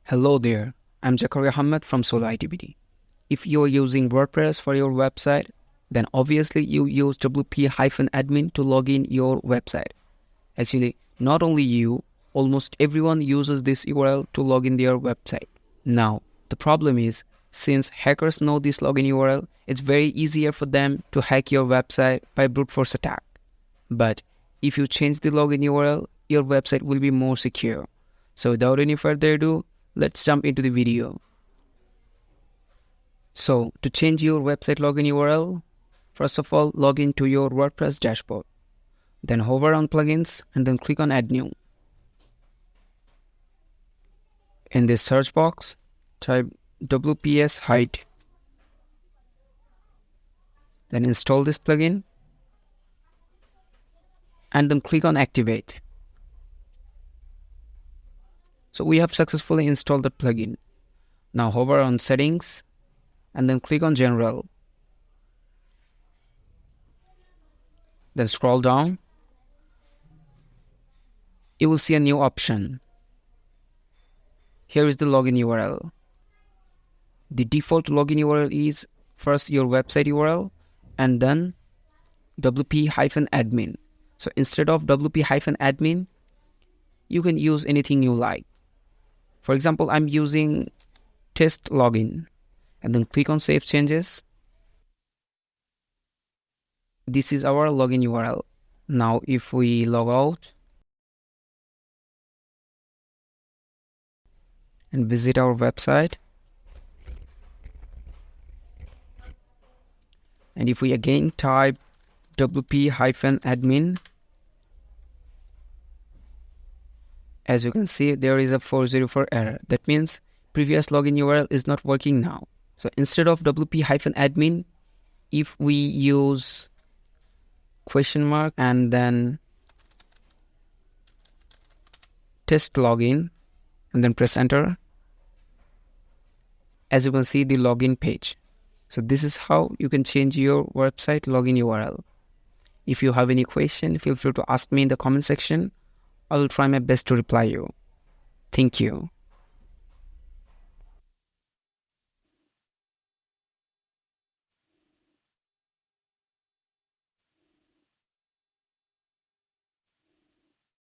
Hello there, I'm Zakaria Ahmed from Solo ITBD. If you're using WordPress for your website, then obviously you use WP-admin to log in your website. Actually, not only you, almost everyone uses this URL to log in their website. Now, the problem is, since hackers know this login URL, it's very easier for them to hack your website by brute force attack. But if you change the login URL, your website will be more secure. So without any further ado, let's jump into the video. So to change your website login URL, first of all, log into your WordPress dashboard. Then hover on plugins and then click on add new. In this search box, type WPS hide. Then install this plugin and then click on activate. So we have successfully installed the plugin. Now hover on settings and then click on general. Then scroll down. You will see a new option. Here is the login URL. The default login URL is first your website URL and then WP-admin. So instead of WP-admin, you can use anything you like. For example, I'm using test login and then click on save changes. This is our login URL. Now if we log out and visit our website, and if we again type WP-admin, as you can see, there is a 404 error. That means previous login URL is not working now. So instead of WP-admin, if we use question mark and then test login and then press enter, as you can see the login page. So this is how you can change your website login URL. If you have any question, feel free to ask me in the comment section. I will try my best to reply you. Thank you.